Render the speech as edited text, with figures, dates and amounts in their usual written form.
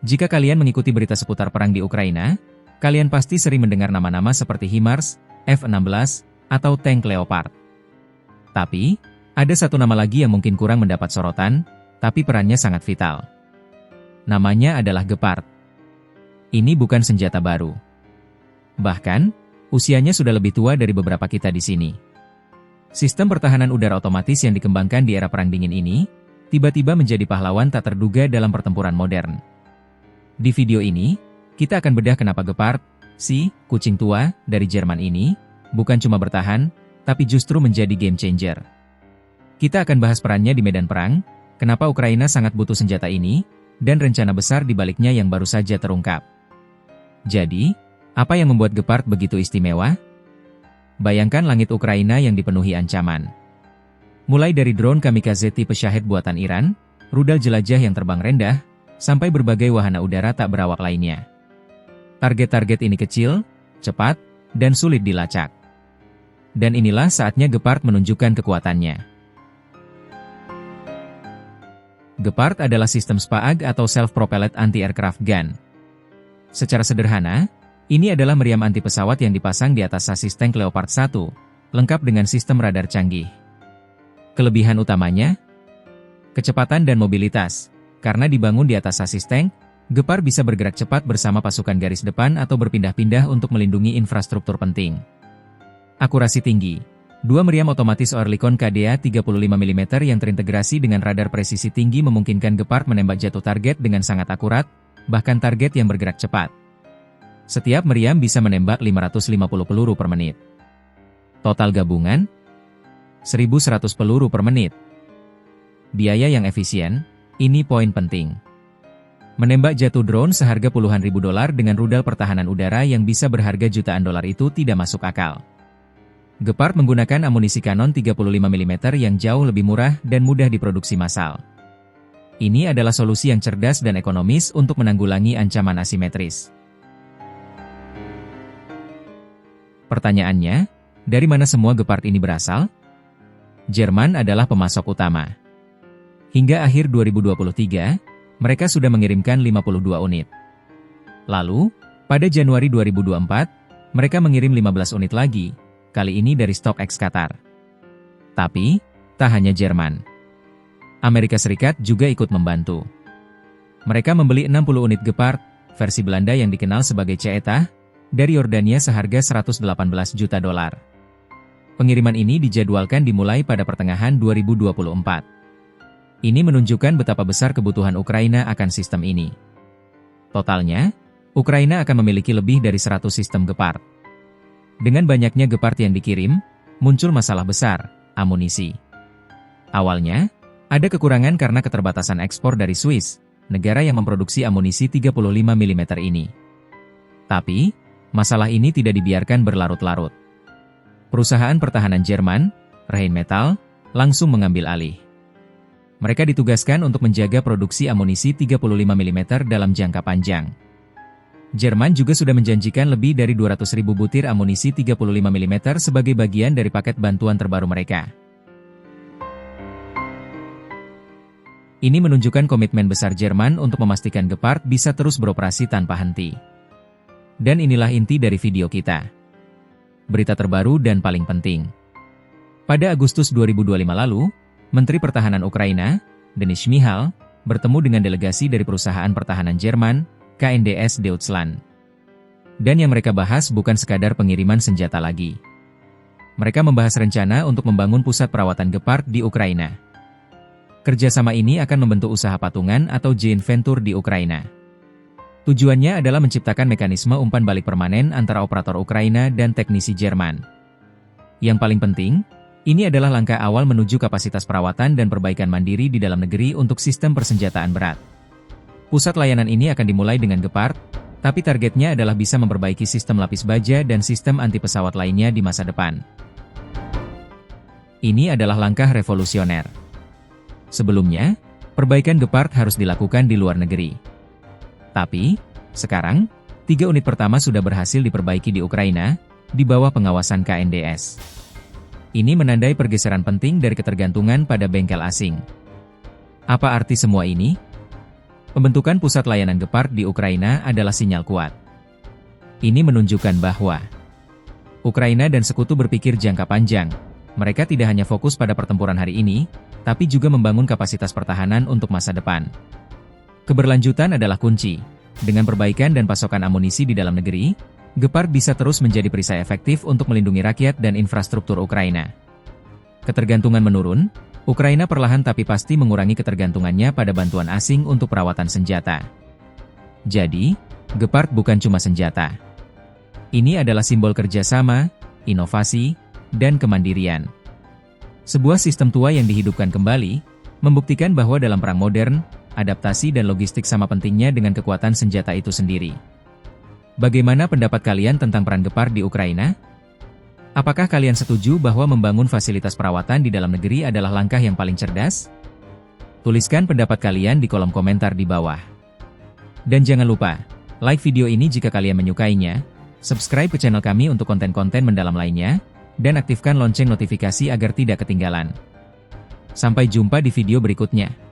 Jika kalian mengikuti berita seputar perang di Ukraina, kalian pasti sering mendengar nama-nama seperti HIMARS, F-16, atau tank Leopard. Tapi, ada satu nama lagi yang mungkin kurang mendapat sorotan, tapi perannya sangat vital. Namanya adalah Gepard. Ini bukan senjata baru. Bahkan, usianya sudah lebih tua dari beberapa kita di sini. Sistem pertahanan udara otomatis yang dikembangkan di era Perang Dingin ini, tiba-tiba menjadi pahlawan tak terduga dalam pertempuran modern. Di video ini, kita akan bedah kenapa Gepard, si kucing tua dari Jerman ini, bukan cuma bertahan, tapi justru menjadi game changer. Kita akan bahas perannya di medan perang, kenapa Ukraina sangat butuh senjata ini, dan rencana besar di baliknya yang baru saja terungkap. Jadi, apa yang membuat Gepard begitu istimewa? Bayangkan langit Ukraina yang dipenuhi ancaman. Mulai dari drone kamikaze tipe Shahed buatan Iran, rudal jelajah yang terbang rendah, sampai berbagai wahana udara tak berawak lainnya. Target-target ini kecil, cepat, dan sulit dilacak. Dan inilah saatnya Gepard menunjukkan kekuatannya. Gepard adalah sistem SPAAG atau Self-Propelled Anti-Aircraft Gun. Secara sederhana, ini adalah meriam anti pesawat yang dipasang di atas sasis tank Leopard 1, lengkap dengan sistem radar canggih. Kelebihan utamanya? Kecepatan dan mobilitas. Karena dibangun di atas sasis tank, Gepard bisa bergerak cepat bersama pasukan garis depan atau berpindah-pindah untuk melindungi infrastruktur penting. Akurasi tinggi. Dua meriam otomatis Oerlikon KDA 35 mm yang terintegrasi dengan radar presisi tinggi memungkinkan Gepard menembak jatuh target dengan sangat akurat, bahkan target yang bergerak cepat. Setiap meriam bisa menembak 550 peluru per menit. Total gabungan? 1.100 peluru per menit. Biaya yang efisien? Ini poin penting. Menembak jatuh drone seharga puluhan ribu dolar dengan rudal pertahanan udara yang bisa berharga jutaan dolar itu tidak masuk akal. Gepard menggunakan amunisi kanon 35 mm yang jauh lebih murah dan mudah diproduksi massal. Ini adalah solusi yang cerdas dan ekonomis untuk menanggulangi ancaman asimetris. Pertanyaannya, dari mana semua Gepard ini berasal? Jerman adalah pemasok utama. Hingga akhir 2023, mereka sudah mengirimkan 52 unit. Lalu, pada Januari 2024, mereka mengirim 15 unit lagi, kali ini dari StockX Qatar. Tapi, tak hanya Jerman. Amerika Serikat juga ikut membantu. Mereka membeli 60 unit Gepard, versi Belanda yang dikenal sebagai Ceetah, dari Yordania seharga 118 juta dolar. Pengiriman ini dijadwalkan dimulai pada pertengahan 2024. Ini menunjukkan betapa besar kebutuhan Ukraina akan sistem ini. Totalnya, Ukraina akan memiliki lebih dari 100 sistem Gepard. Dengan banyaknya Gepard yang dikirim, muncul masalah besar, amunisi. Awalnya, ada kekurangan karena keterbatasan ekspor dari Swiss, negara yang memproduksi amunisi 35 mm ini. Tapi, masalah ini tidak dibiarkan berlarut-larut. Perusahaan pertahanan Jerman, Rheinmetall, langsung mengambil alih. Mereka ditugaskan untuk menjaga produksi amunisi 35 mm dalam jangka panjang. Jerman juga sudah menjanjikan lebih dari 200.000 butir amunisi 35 mm sebagai bagian dari paket bantuan terbaru mereka. Ini menunjukkan komitmen besar Jerman untuk memastikan Gepard bisa terus beroperasi tanpa henti. Dan inilah inti dari video kita. Berita terbaru dan paling penting. Pada Agustus 2025 lalu, Menteri Pertahanan Ukraina, Denis Shmyhal, bertemu dengan delegasi dari perusahaan pertahanan Jerman, KNDS Deutschland. Dan yang mereka bahas bukan sekadar pengiriman senjata lagi. Mereka membahas rencana untuk membangun pusat perawatan Gepard di Ukraina. Kerjasama ini akan membentuk usaha patungan atau joint venture di Ukraina. Tujuannya adalah menciptakan mekanisme umpan balik permanen antara operator Ukraina dan teknisi Jerman. Yang paling penting, ini adalah langkah awal menuju kapasitas perawatan dan perbaikan mandiri di dalam negeri untuk sistem persenjataan berat. Pusat layanan ini akan dimulai dengan Gepard, tapi targetnya adalah bisa memperbaiki sistem lapis baja dan sistem anti pesawat lainnya di masa depan. Ini adalah langkah revolusioner. Sebelumnya, perbaikan Gepard harus dilakukan di luar negeri. Tapi, sekarang, 3 unit pertama sudah berhasil diperbaiki di Ukraina, di bawah pengawasan KNDS. Ini menandai pergeseran penting dari ketergantungan pada bengkel asing. Apa arti semua ini? Pembentukan pusat layanan Gepard di Ukraina adalah sinyal kuat. Ini menunjukkan bahwa Ukraina dan sekutu berpikir jangka panjang. Mereka tidak hanya fokus pada pertempuran hari ini, tapi juga membangun kapasitas pertahanan untuk masa depan. Keberlanjutan adalah kunci. Dengan perbaikan dan pasokan amunisi di dalam negeri, Gepard bisa terus menjadi perisai efektif untuk melindungi rakyat dan infrastruktur Ukraina. Ketergantungan menurun, Ukraina perlahan tapi pasti mengurangi ketergantungannya pada bantuan asing untuk perawatan senjata. Jadi, Gepard bukan cuma senjata. Ini adalah simbol kerjasama, inovasi, dan kemandirian. Sebuah sistem tua yang dihidupkan kembali, membuktikan bahwa dalam perang modern, adaptasi dan logistik sama pentingnya dengan kekuatan senjata itu sendiri. Bagaimana pendapat kalian tentang peran Gepard di Ukraina? Apakah kalian setuju bahwa membangun fasilitas perawatan di dalam negeri adalah langkah yang paling cerdas? Tuliskan pendapat kalian di kolom komentar di bawah. Dan jangan lupa, like video ini jika kalian menyukainya, subscribe ke channel kami untuk konten-konten mendalam lainnya, dan aktifkan lonceng notifikasi agar tidak ketinggalan. Sampai jumpa di video berikutnya.